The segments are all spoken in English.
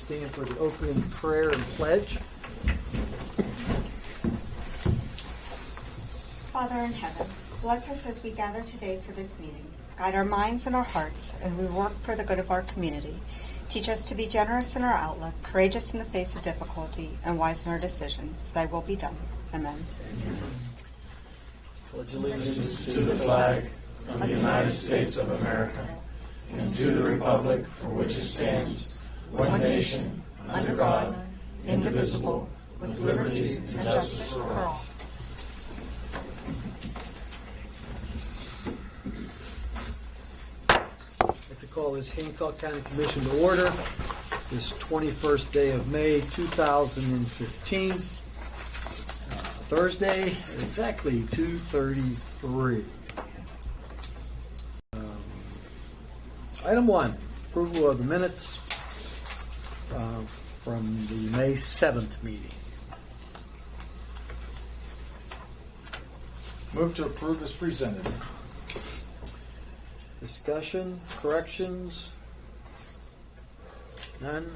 stand for the opening prayer and pledge. Father in heaven, bless us as we gather today for this meeting. Guide our minds and our hearts, and we work for the good of our community. Teach us to be generous in our outlook, courageous in the face of difficulty, and wise in our decisions. Thy will be done. Amen. Pledge allegiance To the flag of the United States of America and to the republic for which it stands, one nation, under God, indivisible, with liberty and justice for all. I'd like to call this Hancock County Commission to order this 21st day of May 2015. Thursday at exactly 2:33. Item 1, approval of the minutes from the May 7th meeting. Move to approve as presented. Discussion, corrections? None?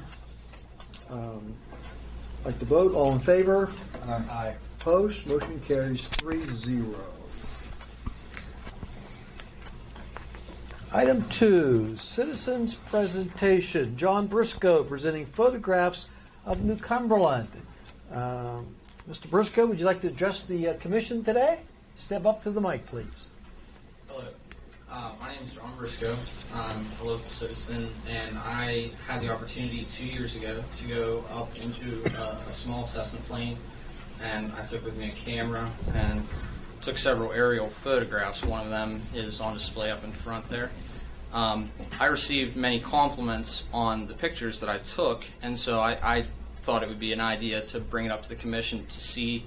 Like to vote, all in favor? Aye. Opposed? Motion carries 3-0. Item 2, citizens presentation. John Briscoe presenting photographs of New Cumberland. Mr. Briscoe, would you like to address the commission today? Step up to the mic, please. Hello. My name is John Briscoe. I'm a local citizen, and I had the opportunity 2 years ago to go up into a small Cessna plane, and I took with me a camera and took several aerial photographs. One of them is on display up in front there. I received many compliments on the pictures that I took, and so I thought it would be an idea to bring it up to the commission to see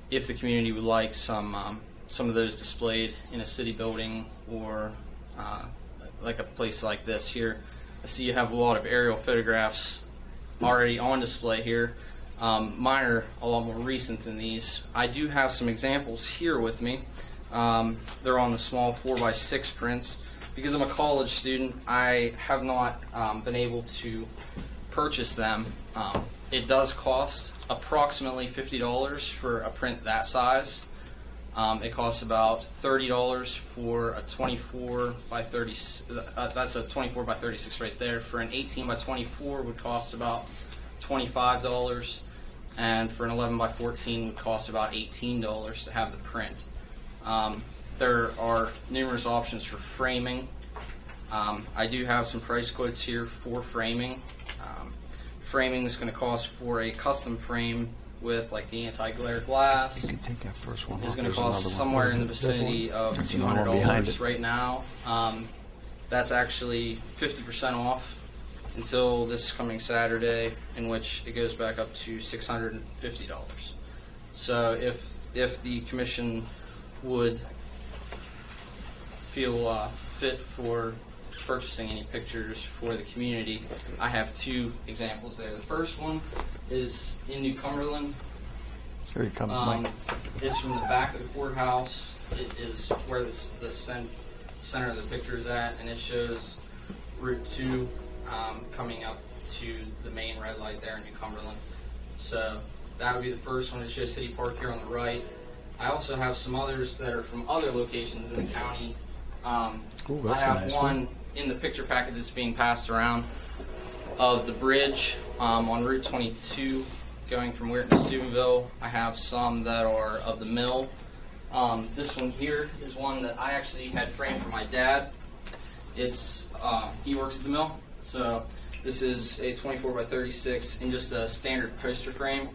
if the community would like some of those displayed in a city building or like a place like this here. I see you have a lot of aerial photographs already on display here. Mine are a lot more recent than these. I do have some examples here with me. They're on the small 4x6 prints. Because I'm a college student, I have not been able to purchase them. It does cost approximately $50 for a print that size. It costs about $30 for a 24 by 30. That's a 24 by 36 right there. For an 18 by 24 would cost about $25, and for an 11 by 14 would cost about $18 to have the print. There are numerous options for framing. I do have some price quotes here for framing. Framing is going to cost for a custom frame with like the anti-glare glass. You can take that first one. Is going to cost somewhere in the vicinity of $200 right now. That's actually 50% off until this coming Saturday, in which it goes back up to $650. So if the commission would feel fit for purchasing any pictures for the community, I have two examples there. The first one is in New Cumberland. Here he comes, Mike. It's from the back of the courthouse. It is where the center of the picture is at, and it shows Route 2 coming up to the main red light there in New Cumberland. So that would be the first one. It shows City Park here on the right. I also have some others that are from other locations in the county. That's I have a nice one in the picture packet that's being passed around of the bridge on Route 22 going from Weirton to Steubenville. I have some that are of the mill. This one here is one that I actually had framed for my dad. It's he works at the mill, so this is a 24 by 36 in just a standard poster frame.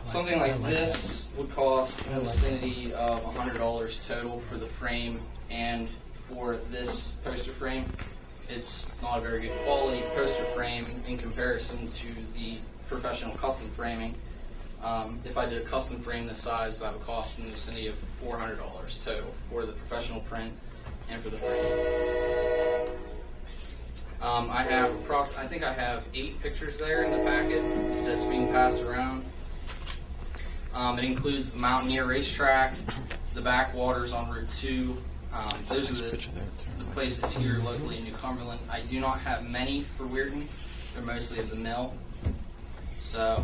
Something like this would cost in the vicinity of $100 total for the frame and for this poster frame. It's not a very good quality poster frame in comparison to the professional custom framing. If I did a custom frame this size, that would cost in the vicinity of $400 total for the professional print and for the frame. I think I have 8 pictures there in the packet that's being passed around. It includes the Mountaineer Racetrack, the backwaters on Route 2, Those Nice are the picture there, too. places here locally in New Cumberland. I do not have many for Weirton. They're mostly at the mill. So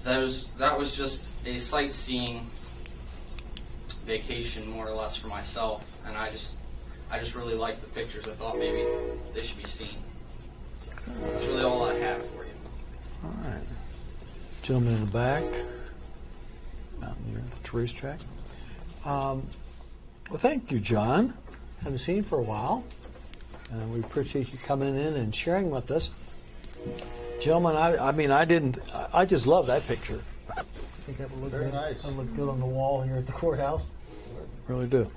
that was just a sightseeing vacation, more or less, for myself. And I just really liked the pictures. I thought maybe they should be seen. That's really all I have for you. All right. Gentleman in the back, out near the racetrack. Well, thank you, John. Haven't seen you for a while. We appreciate you coming in and sharing with us. Gentlemen, I just love that picture. I think that would look Very good. nice. That would look good on the wall here at the courthouse. Really do.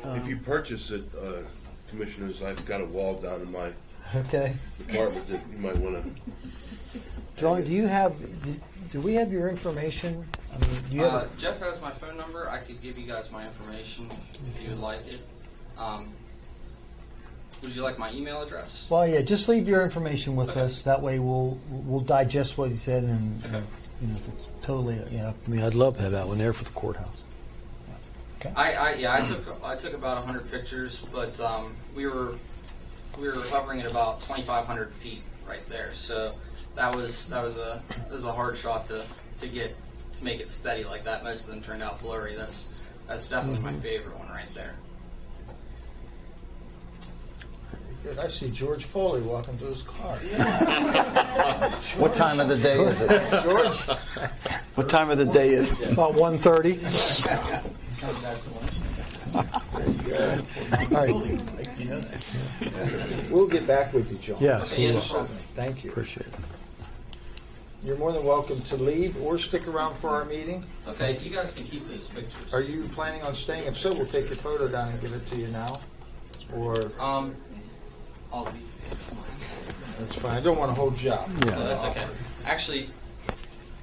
If you purchase it, commissioners, I've got a wall down in my Okay. apartment that you might want to. John, do we have your information? I mean, do you have Jeff has my phone number. I could give you guys my information if you would like it. Would you like my email address? Well, yeah, just leave your information with Okay. us. That way we'll digest what you said and Okay. if it's totally, I'd love to have that one there for the courthouse. Okay. I took about 100 pictures, but we were hovering at about 2,500 feet right there. So that was a hard shot to make it steady like that. Most of them turned out blurry. That's definitely my favorite one right there. Good. I see George Foley walking to his car. What time of the day is it? George? What time of the day is it? About 1:30. All right. We'll get back with you, John. Yes, Okay, we yeah, will. no problem. Thank you. Appreciate it. You're more than welcome to leave or stick around for our meeting. Okay, if you guys can keep those pictures. Are you planning on staying? If so, we'll take your photo down and give it to you now. Or, I'll be. that's fine. I don't want to hold you up. Yeah. No, that's okay. Actually,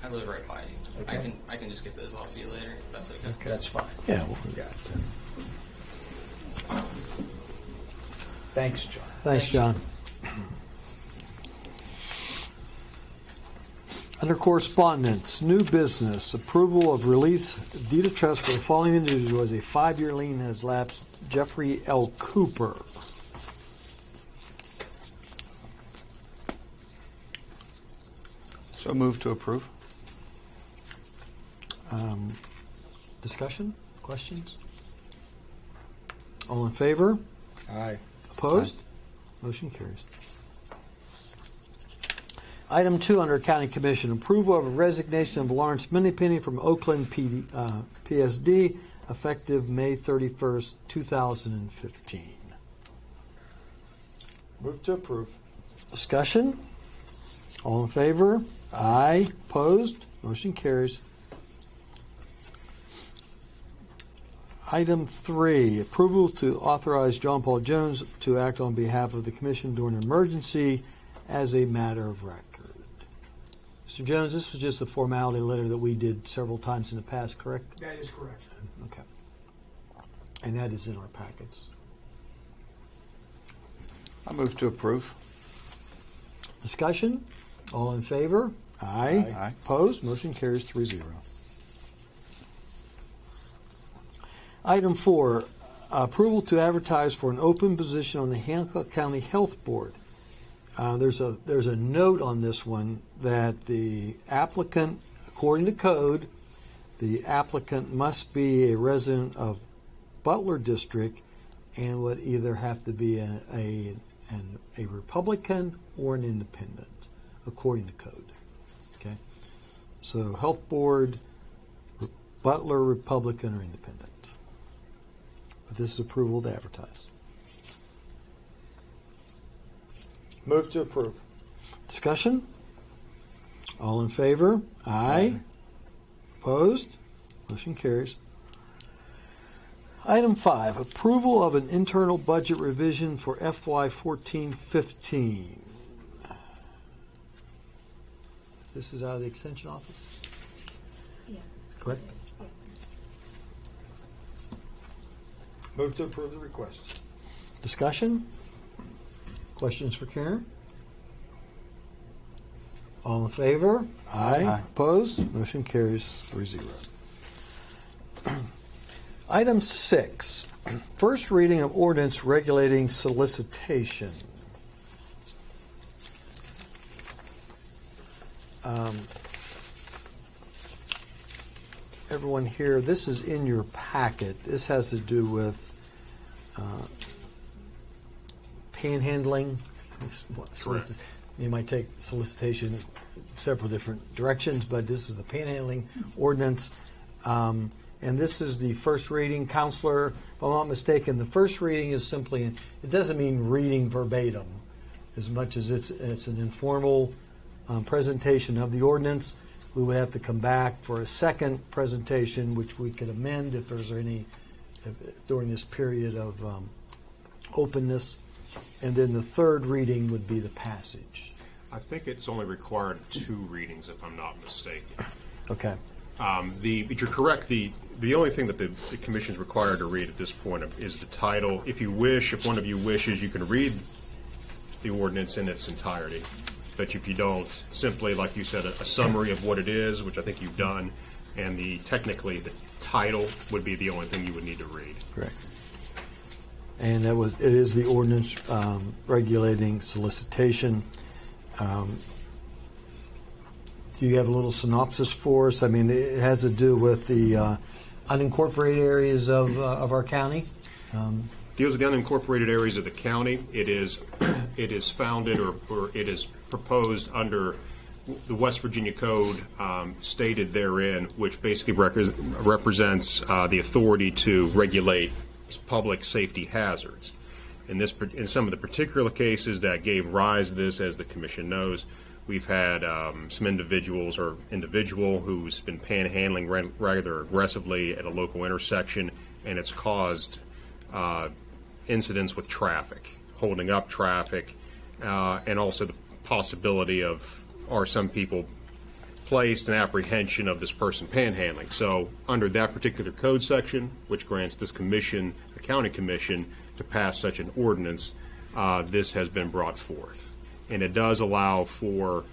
I live right by you. Okay. I can just get those off you later. If that's okay. That's fine. Yeah. Well, We got it. Thanks, John. thanks, Thank you. John. Under correspondence, new business, approval of release deed of trust for the following individual as a 5-year lien has lapsed. Jeffrey L. Cooper. So move to approve. Discussion? Questions? All in favor? Aye. Opposed? Motion carries. Item 2 under County Commission, approval of a resignation of Lawrence Minnipenny from Oakland PSD, effective May 31st, 2015. Move to approve. Discussion? All in favor? Aye. Opposed? Motion carries. Item 3, approval to authorize John Paul Jones to act on behalf of the Commission during an emergency as a matter of record. Mr. Jones, this was just a formality letter that we did several times in the past, correct? That is correct. Okay. And that is in our packets. I move to approve. Discussion? All in favor? Aye. Aye. Opposed? Motion carries 3-0. Item 4, approval to advertise for an open position on the Hancock County Health Board. There's a note on this one that the applicant, according to code, the applicant must be a resident of Butler District and would either have to be a Republican or an independent, according to code. Okay, so Health Board, Butler, Republican, or independent. But this is approval to advertise. Move to approve. Discussion? All in favor? Aye. Opposed? Motion carries. Item 5, approval of an internal budget revision for FY 14-15. This is out of the Extension Office? Yes. Correct. Yes, sir. Move to approve the request. Discussion? Questions for Karen? All in favor? Aye. Aye. Opposed? Motion carries 3-0. Item 6, first reading of ordinance regulating solicitation. Everyone here, this is in your packet. This has to do with panhandling. Correct. You might take solicitation several different directions, but this is the panhandling ordinance. And this is the first reading. Counselor, if I'm not mistaken, the first reading is simply, it doesn't mean reading verbatim as much as it's an informal presentation of the ordinance. We would have to come back for a second presentation, which we could amend if there's any during this period of openness. And then the third reading would be the passage. I think it's only required 2 readings, if I'm not mistaken. Okay. But you're correct. The only thing that the commission is required to read at this point is the title. If you wish, if one of you wishes, you can read the ordinance in its entirety. But if you don't, simply, like you said, a summary of what it is, which I think you've done, and technically the title would be the only thing you would need to read. Correct. And it is the ordinance regulating solicitation. Do you have a little synopsis for us? I mean, it has to do with the unincorporated areas of our county. Deals with the unincorporated areas of the county. It is founded or it is proposed under the West Virginia Code stated therein, which basically represents the authority to regulate public safety hazards. In some of the particular cases that gave rise to this, as the commission knows, we've had some individual who's been panhandling rather aggressively at a local intersection, and it's caused incidents with traffic, holding up traffic, and also the possibility of, are some people placed in apprehension of this person panhandling. So under that particular code section, which grants this commission, the county commission, to pass such an ordinance, this has been brought forth. And it does allow for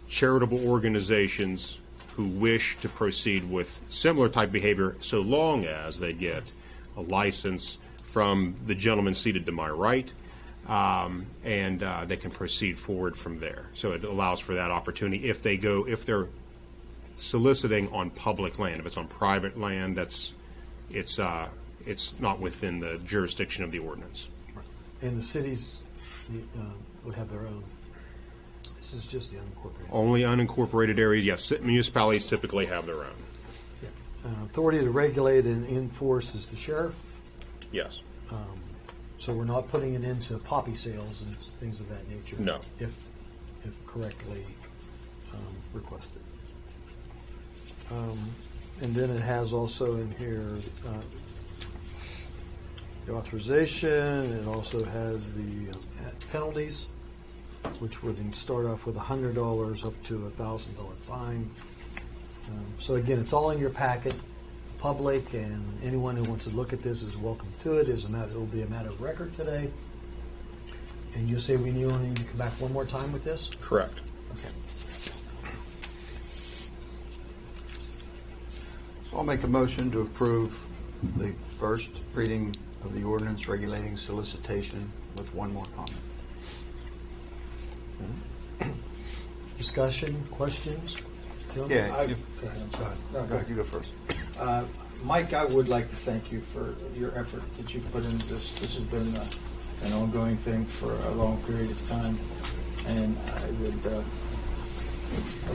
charitable organizations who wish to proceed with similar type behavior, so long as they get a license from the gentleman seated to my right, and they can proceed forward from there. So it allows for that opportunity if they're soliciting on public land. If it's on private land, it's not within the jurisdiction of the ordinance. And the cities would have their own. This is just the unincorporated. Only unincorporated area, yes. Municipalities typically have their own. Authority to regulate and enforce is the sheriff. Yes. So we're not putting it into poppy sales and things of that nature. No. If correctly requested. And then it has also in here the authorization. It also has the penalties, which would start off with $100 up to a $1,000 fine. So again, it's all in your packet. Public and anyone who wants to look at this is welcome to it. It will be a matter of record today. And you say we only need to come back one more time with this? Correct. Okay. So I'll make a motion to approve the first reading of the ordinance regulating solicitation with one more comment. Discussion, questions? John? Yeah, Go ahead, I'm sorry. No, go ahead, you go first. Mike, I would like to thank you for your effort that you've put into this. This has been an ongoing thing for a long period of time, and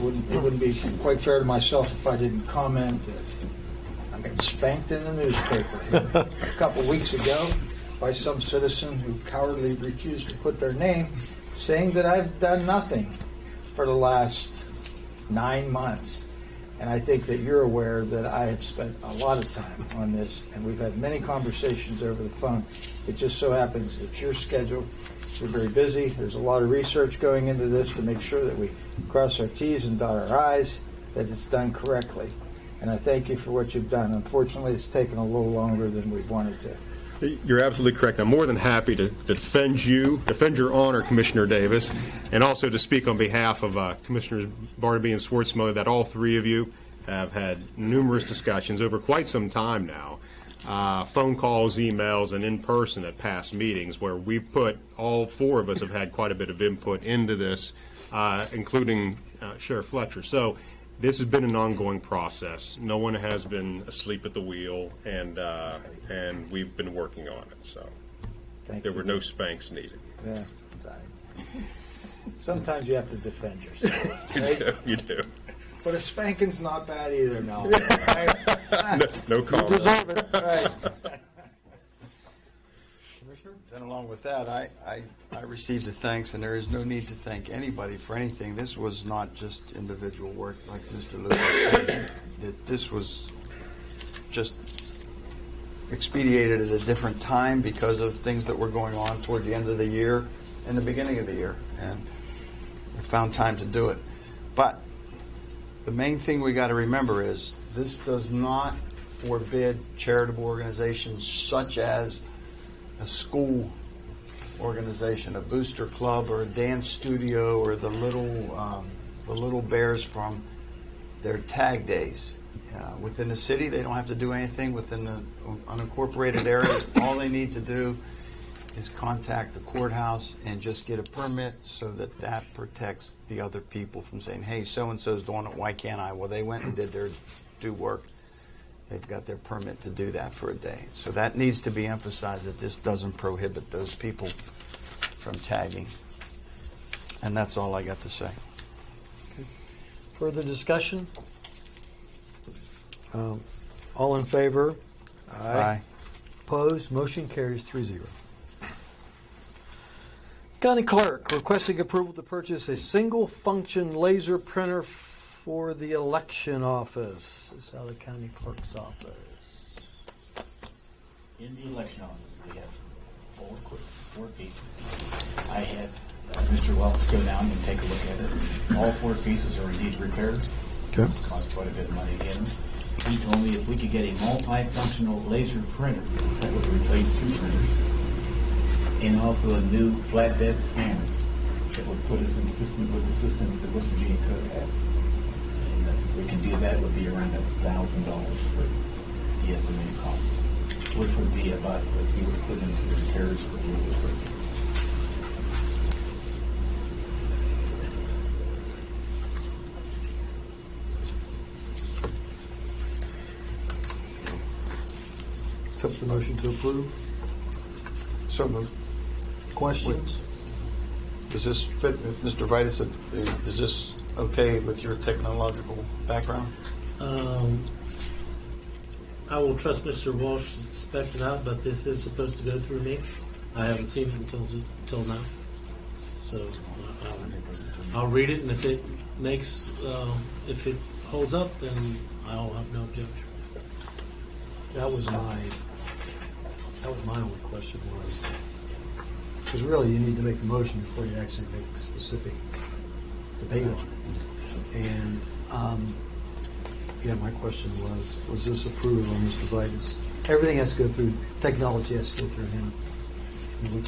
it wouldn't be quite fair to myself if I didn't comment that I got spanked in the newspaper a couple weeks ago by some citizen who cowardly refused to put their name, saying that I've done nothing for the last 9 months. And I think that you're aware that I have spent a lot of time on this, and we've had many conversations over the phone. It just so happens it's your schedule. You're very busy. There's a lot of research going into this to make sure that we cross our T's and dot our I's, that it's done correctly. And I thank you for what you've done. Unfortunately, it's taken a little longer than we wanted to. You're absolutely correct. I'm more than happy to defend your honor, Commissioner Davis, and also to speak on behalf of Commissioners Barnaby and Swartzmo, that all 3 of you have had numerous discussions over quite some time now, phone calls, emails, and in person at past meetings where we've put, all four of us have had quite a bit of input into this, including Sheriff Fletcher. So this has been an ongoing process. No one has been asleep at the wheel, and we've been working on it. So Thanks there were again. no spanks needed. Yeah, sometimes you have to defend yourself. Right? You do. But a spanking's not bad either now. No comment. Deserve it. Right. Commissioner? And along with that, I received the thanks, and there is no need to thank anybody for anything. This was not just individual work, like Mr. Lewis said. This was just expedited at a different time because of things that were going on toward the end of the year and the beginning of the year. And we found time to do it. But the main thing we got to remember is this does not forbid charitable organizations such as a school organization, a booster club, or a dance studio, or the little bears from their tag days. Within the city, they don't have to do anything. Within the unincorporated area, all they need to do is contact the courthouse and just get a permit so that protects the other people from saying, hey, so-and-so's doing it, why can't I? Well, they went and did their due work. They've got their permit to do that for a day. So that needs to be emphasized, that this doesn't prohibit those people from tagging. And that's all I got to say. Further discussion? All in favor? Aye. Opposed? Motion carries 3-0. County Clerk requesting approval to purchase a single-function laser printer for the election office. This is out of the County Clerk's office. In the election office, we have four pieces. I had Mr. Welch go down and take a look at it. All four pieces are indeed repaired. Okay. It costs quite a bit of money to get them. He told me if we could get a multifunctional laser printer that would replace 2 printers, and also a new flatbed scanner that would put us consistent with the system that West Virginia Code has. And if we can do that, it would be around $1,000 for the estimated cost, which would be about what you would put into the repairs for the laser printer. Accept the motion to approve. So moved. Questions? Does this fit, Mr. Vitus, is this okay with your technological background? I will trust Mr. Walsh to spec it out, but this is supposed to go through me. I haven't seen it until now. So I'll read it, and if it makes, if it holds up, then I'll have no objection. That was my only question was, because really you need to make the motion before you actually make specific debate on it. And, my question was this approved on Mr. Vitus? Everything has to go through, technology has to go through him. And we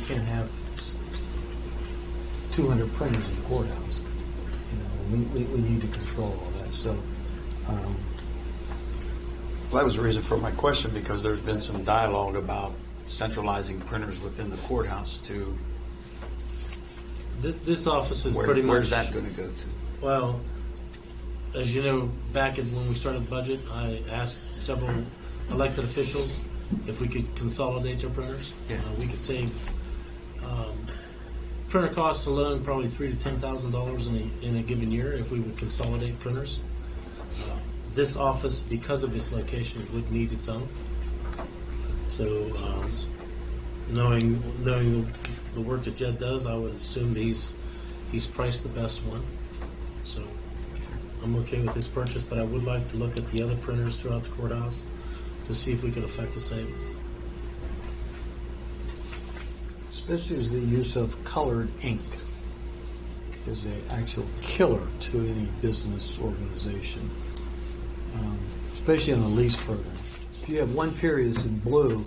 can't have 200 printers in the courthouse. We need to control all that. So, Well, that was the reason for my question, because there's been some dialogue about centralizing printers within the courthouse to, This office is pretty much. where's that going to go to? Well, as you know, back when we started the budget, I asked several elected officials if we could consolidate their printers. Yeah. We could save printer costs alone probably $3,000 to $10,000 in a given year if we would consolidate printers. This office, because of its location, would need its own. So, knowing the work that Jed does, I would assume he's priced the best one. So, I'm okay with this purchase, but I would like to look at the other printers throughout the courthouse to see if we can affect the savings. especially the use of colored ink is an actual killer to any business organization, especially on a lease program. If you have one period that's in blue,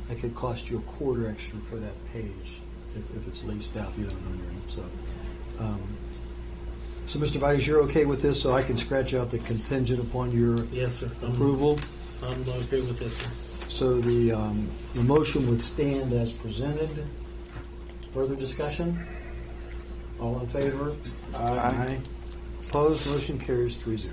that could cost you $0.25 extra for that page if it's leased out, you don't own your own. So So, Mr. Vice, you're okay with this, so I can scratch out the contingent upon your Yes, sir. approval? I'm okay with this, sir. So the motion would stand as presented. Further discussion? All in favor? Aye. Opposed? Motion carries 3-0.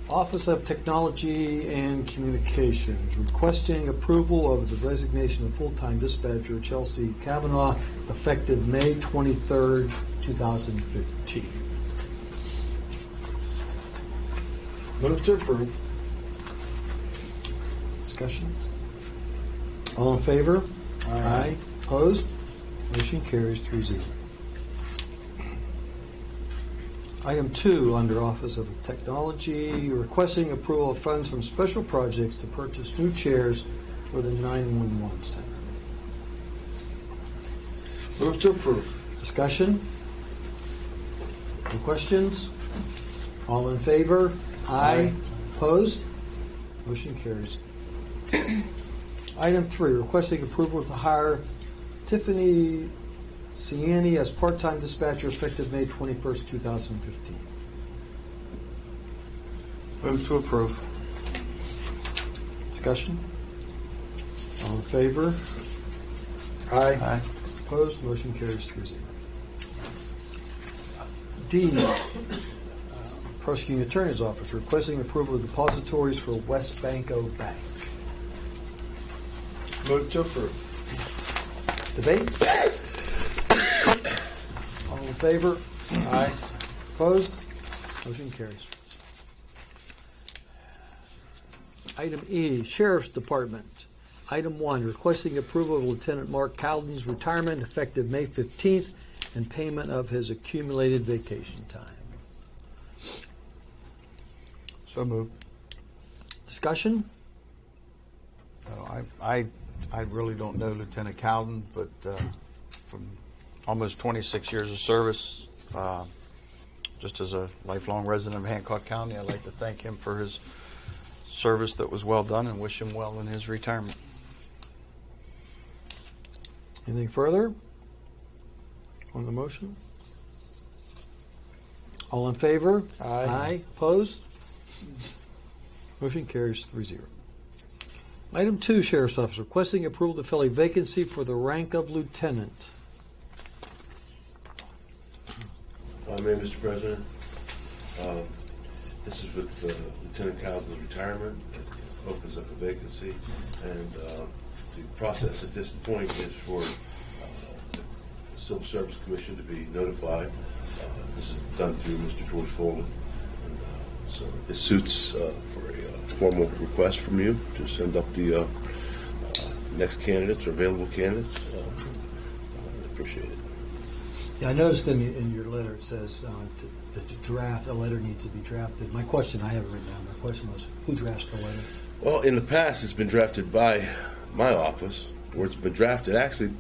Office of Technology and Communications, requesting approval of the resignation of full-time dispatcher Chelsea Kavanaugh effective May 23rd, 2015. Move to approve. Discussion? All in favor? Aye. Opposed? Motion carries 3-0. Item 2, under Office of Technology, requesting approval of funds from special projects to purchase new chairs for the 911 center. Move to approve. Discussion? Any questions? All in favor? Aye. Opposed? Motion carries. Item 3, requesting approval to hire Tiffany Ciani as part-time dispatcher effective May 21st, 2015. Move to approve. Discussion? All in favor? Aye. Opposed? Motion carries 3-0. D, Prosecuting Attorney's Office requesting approval of depositories for West Banco Bank. Move to approve. Debate? All in favor? Aye. Opposed? Motion carries. Item E, Sheriff's Department. Item 1, requesting approval of Lieutenant Mark Cowden's retirement effective May 15th and payment of his accumulated vacation time. So moved. Discussion? I really don't know Lieutenant Cowden, but from almost 26 years of service, just as a lifelong resident of Hancock County, I'd like to thank him for his service that was well done and wish him well in his retirement. Anything further on the motion? All in favor? Aye. Opposed? Motion carries 3-0. Item 2, Sheriff's Office, requesting approval to fill a vacancy for the rank of lieutenant. May, Mr. President. This is with Lieutenant Cowden's retirement. It opens up a vacancy, and the process at this point is for the Civil Service Commission to be notified. This is done through Mr. George Foley. And, so it suits for a formal request from you to send up the next candidates or available candidates. I appreciate it. Yeah, I noticed in your letter it says that the draft, a letter needs to be drafted. My question, I haven't written down, my question was, who drafts the letter? Well, in the past, it's been drafted by my office, or it's been drafted actually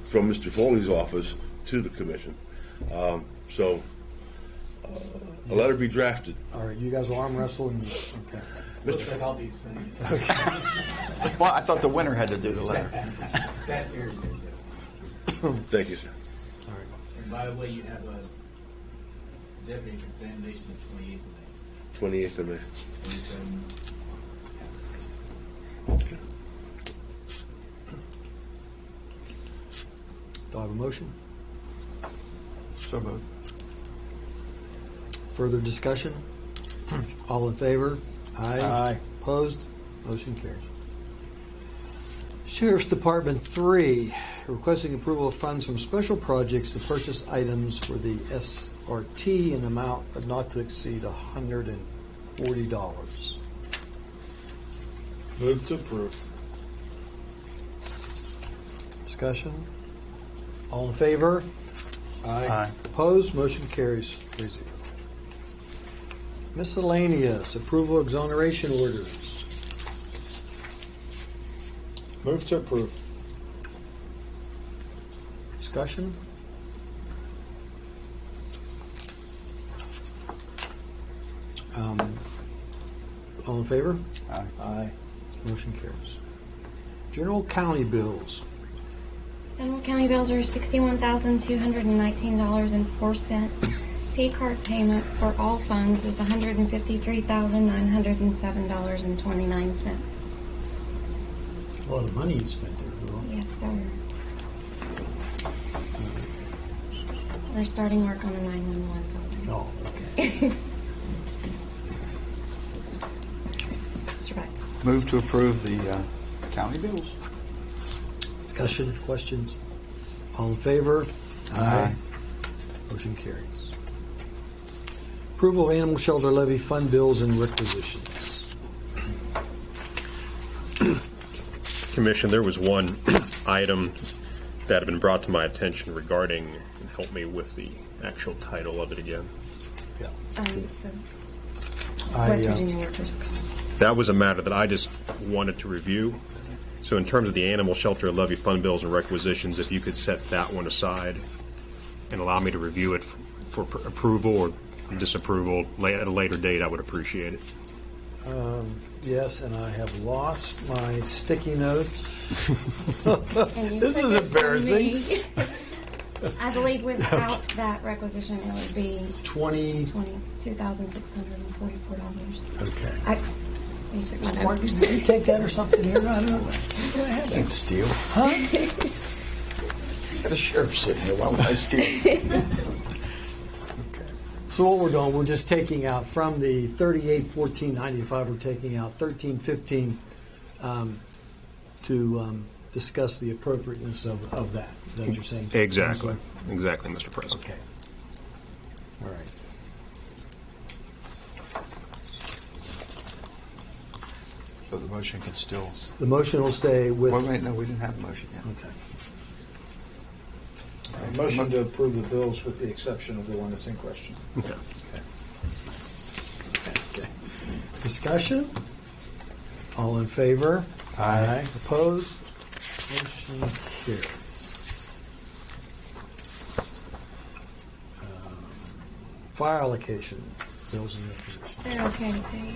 from Mr. Foley's office to the commission. So a letter be drafted. All right, you guys will arm wrestle and okay. Looks like I'll be saying Well, I thought the winner had to do the letter. that's irritating. Thank you, sir. All right. And by the way, you have a deputy examination the 28th of May. 28th of May. 27. Do I have a motion? So moved. Further discussion? All in favor? Aye. Opposed? Motion carries. Sheriff's Department 3, requesting approval of funds from special projects to purchase items for the SRT in amount of not to exceed $140. Move to approve. Discussion? All in favor? Aye. Opposed? Motion carries 3-0. Miscellaneous, approval of exoneration orders. Move to approve. Discussion? All in favor? Aye. Aye. Motion carries. General county bills. General county bills are $61,219.04. P-card payment for all funds is $153,907.29. A lot of money you spent there, girl. Yes, sir. We're starting work on the 911 building. Oh, okay. Mr. Banks. Move to approve the county bills. Discussion, questions? All in favor? Aye. Motion carries. Approval of animal shelter levy fund bills and requisitions. Commission, there was one item that had been brought to my attention regarding, and help me with the actual title of it again. Yeah. The I, West Virginia Workers' Comp. That was a matter that I just wanted to review. So in terms of the animal shelter levy fund bills and requisitions, if you could set that one aside and allow me to review it for approval or disapproval at a later date, I would appreciate it. Yes, and I have lost my sticky notes. And you This took is it from embarrassing. me. I believe without that requisition, it would be 22,644. Okay. You took my Mark, notes. did you take that or something here? I don't know. What I have? Can't steal. Huh? Got a sheriff sitting here. Why would I steal? So what we're doing, we're just taking out from the 381495, we're taking out 1315 to discuss the appropriateness of that. Is that what you're saying? Exactly. Exactly, Mr. President. Okay. All right. So the motion can still. The motion will stay with. Wait, no, we didn't have a motion yet. Okay. Motion to approve the bills with the exception of the one that's in question. Okay. Okay. Discussion? All in favor? Aye. Opposed? Motion carries. Fire allocation, bills and requisitions. They're okay to pay.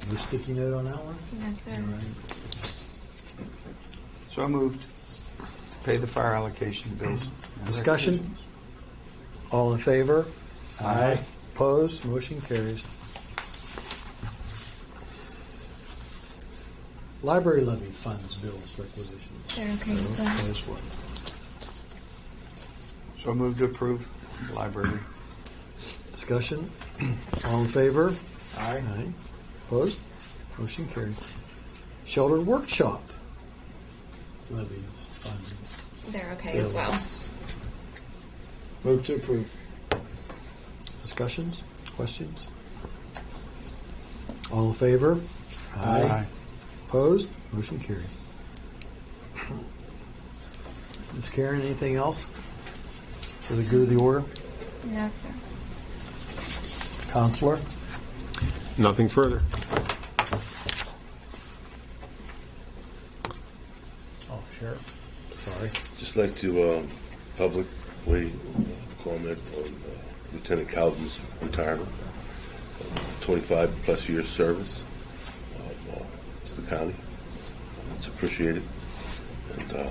No sticky note on that one? No, sir. All right. So I moved. Pay the fire allocation bills. Discussion? All in favor? Aye. Opposed? Motion carries. Library levy funds, bills, requisitions. They're okay as well. Okay as well. So I moved to approve the library. Discussion? All in favor? Aye. Aye. Opposed? Motion carried. Shelter workshop levies, funds. They're okay as well. Move to approve. Discussions? Questions? All in favor? Aye. Opposed? Motion carried. Ms. Karen, anything else for the good of the order? No, sir. Counselor? Nothing further. Oh, Sheriff. Sorry. Just like to publicly comment on Lieutenant Calvin's retirement. 25 plus years service to the county. It's appreciated, and I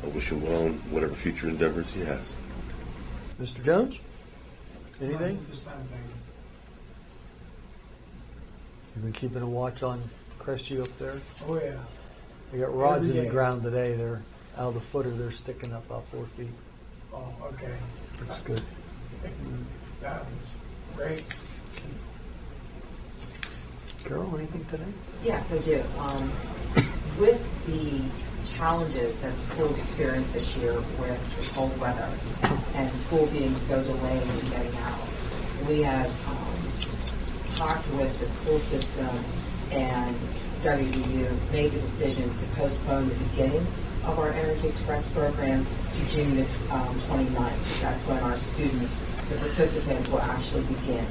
wish him well in whatever future endeavors he has. Mr. Jones? Anything? You've been keeping a watch on Crestview up there? Oh, yeah. They got rods in Every the day. ground today. They're out of the footer. They're sticking up about 4 feet. Oh, okay. Looks good. That was great. Carol, anything today? Yes, I do. With the challenges that the schools experienced this year with the cold weather and school being so delayed in getting out, we have talked with the school system, and WVU made the decision to postpone the beginning of our Energy Express program to June the 29th. That's when our students, the participants, will actually begin.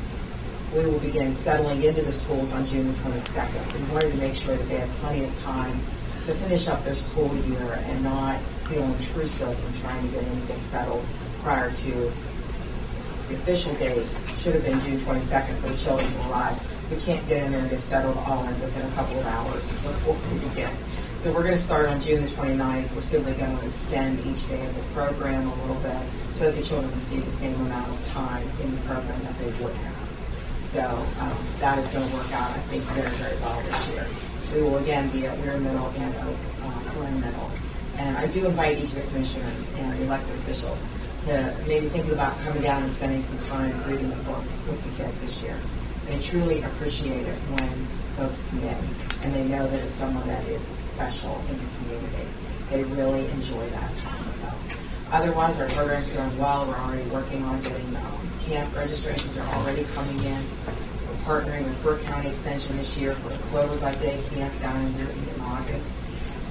We will begin settling into the schools on June 22nd. We wanted to make sure that they have plenty of time to finish up their school year and not feel intrusive in trying to get in and get settled prior to the official date. Should have been June 22nd for the children to arrive. We can't get in there and get settled all in within a couple of hours before we begin. So So we're going to start on June the 29th. We're simply going to extend each day of the program a little bit so that the children receive the same amount of time in the program that they would have. So that is going to work out, I think, very, very well this year. We will again be at Weir Middle and Glen Middle. And I do invite each of the commissioners and elected officials to maybe think about coming down and spending some time reading the book with the kids this year. They truly appreciate it when folks come in and they know that it's someone that is special in the community. They really enjoy that time with them. Otherwise, our program's going well. We're already working on getting camp registrations are already coming in. We're partnering with Burke County Extension this year for a Clover by Day camp down in Newton in August.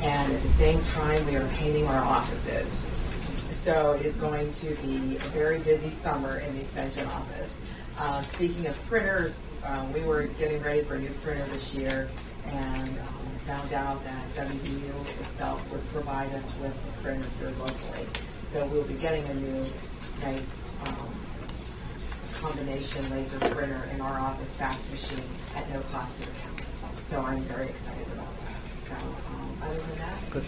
And at the same time, we are painting our offices. So it is going to be a very busy summer in the Extension office. Speaking of printers, we were getting ready for a new printer this year and found out that WVU itself would provide us with a printer here locally. So we'll be getting a new, nice combination laser printer in our office fax machine at no cost to the county. So I'm very excited about that. So other than that, Good.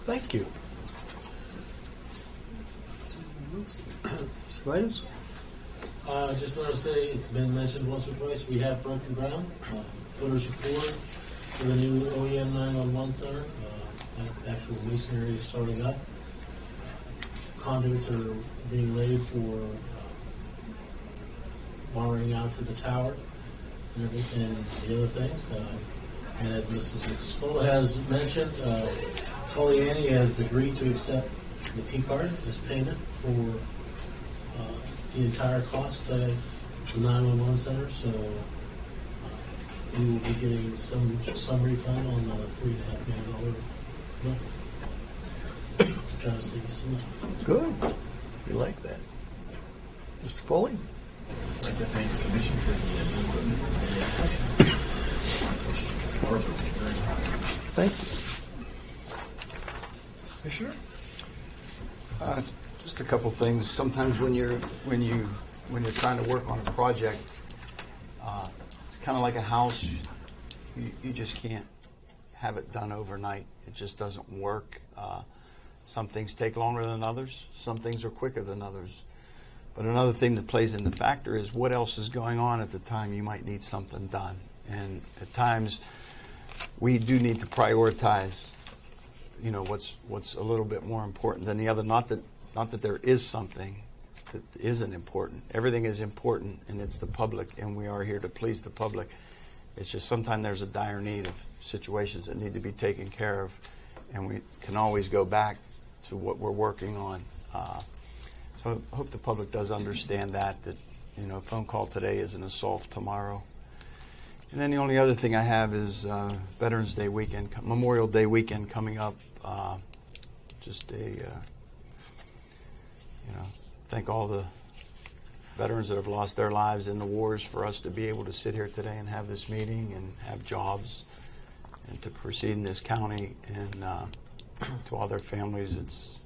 Thank you. Right? I just want to say, it's been mentioned once or twice, we have broken ground. Footer support for the new OEM 911 center. Actual masonry is starting up. Conduits are being laid for wiring out to the tower and everything, and the other things. And as Mrs. Skoll has mentioned, Colliani has agreed to accept the P-card as payment for the entire cost of the 911 center. So we will be getting some refund on the $3.5 million bill. Trying to save you some money. Good. We like that. Mr. Foley? I'd like to thank the commission for the new equipment. Thank you. Commissioner? Just a couple things. Sometimes when you're trying to work on a project, it's kind of like a house. You just can't have it done overnight. It just doesn't work. Some things take longer than others. Some things are quicker than others. But another thing that plays in the factor is what else is going on at the time you might need something done. And at times we do need to prioritize, what's a little bit more important than the other. Not that there is something that isn't important. Everything is important, and it's the public, and we are here to please the public. It's just sometimes there's a dire need of situations that need to be taken care of, and we can always go back to what we're working on. So I hope the public does understand that a phone call today isn't a solve tomorrow. And then the only other thing I have is Veterans Day weekend, Memorial Day weekend coming up. Thank all the veterans that have lost their lives in the wars for us to be able to sit here today and have this meeting and have jobs and to proceed in this county. And to all their families, it's,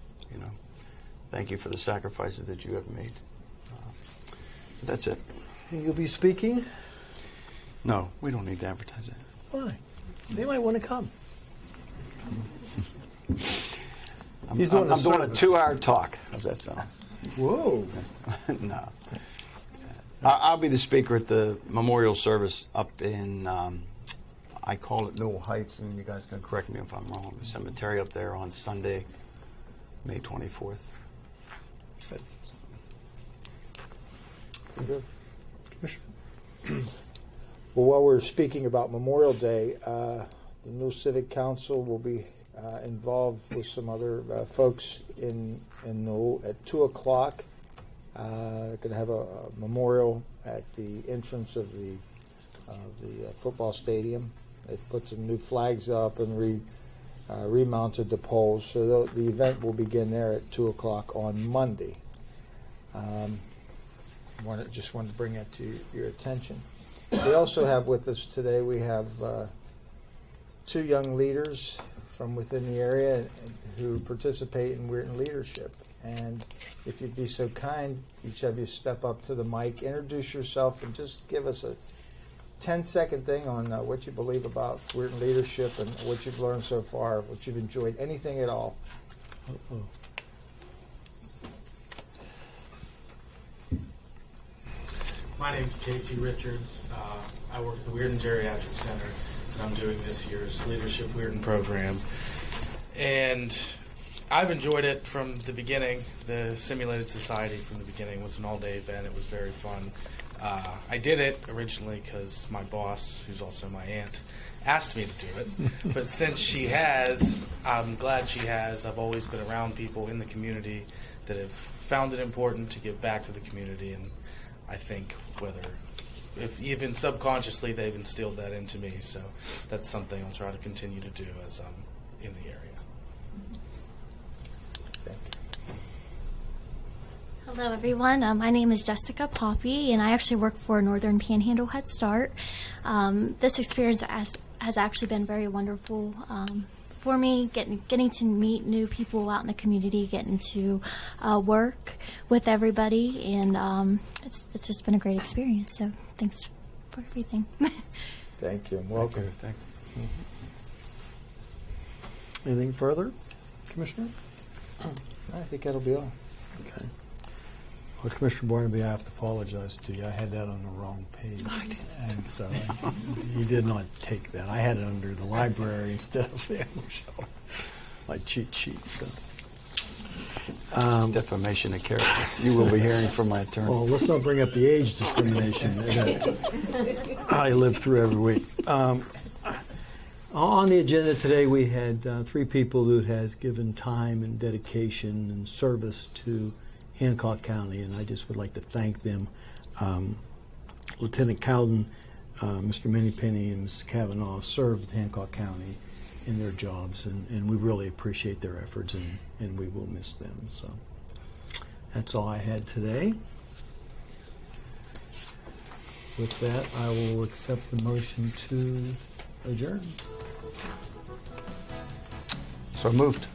thank you for the sacrifices that you have made. That's it. You'll be speaking? No, we don't need to advertise that. Why? They might want to come. I'm He's doing a doing a service. 2-hour talk. How's that sound? Whoa. No. I'll be the speaker at the memorial service up in, I call it Newell Heights, and you guys can correct me if I'm wrong, the cemetery up there on Sunday, May 24th. Good. Commissioner? Well, while we're speaking about Memorial Day, the new Civic Council will be involved with some other folks in Newell at 2 o'clock. Going to have a memorial at the entrance of the football stadium. They've put some new flags up and remounted the poles. So the event will begin there at 2 o'clock on Monday. Just wanted to bring that to your attention. We also have with us today, we have 2 young leaders from within the area who participate in Weirton Leadership. And if you'd be so kind, each of you step up to the mic, introduce yourself, and just give us 10-second thing on what you believe about Weirton leadership and what you've learned so far, what you've enjoyed, anything at all. My name's Casey Richards. I work at the Weirton Geriatric Center, and I'm doing this year's Leadership Weirton program. And I've enjoyed it from the beginning. The Simulated Society from the beginning was an all-day event. It was very fun. I did it originally because my boss, who's also my aunt, asked me to do it. But since she has, I'm glad she has. I've always been around people in the community that have found it important to give back to the community, and I think if even subconsciously they've instilled that into me. So that's something I'll try to continue to do as I'm in the area. Hello, everyone. My name is Jessica Poppy, and I actually work for Northern Panhandle Head Start. This experience has actually been very wonderful for me, getting to meet new people out in the community, getting to work with everybody, and it's just been a great experience. So thanks for everything. Thank you. Welcome. Thank you. Anything further, Commissioner? I think that'll be all. Okay. Well, Commissioner Barnaby, I have to apologize to you. I had that on the wrong page. And so you did not take that. I had it under the library instead of Family Show. My cheat sheet. So. Defamation of character. You will be hearing from my attorney. Well, let's not bring up the age discrimination that I live through every week. On the agenda today, we had 3 people who has given time and dedication and service to Hancock County, and I just would like to thank them. Lieutenant Cowden, Mr. Minniepenny, and Mrs. Kavanaugh served Hancock County in their jobs, and we really appreciate their efforts, and we will miss them. So that's all I had today. With that, I will accept the motion to adjourn. So moved.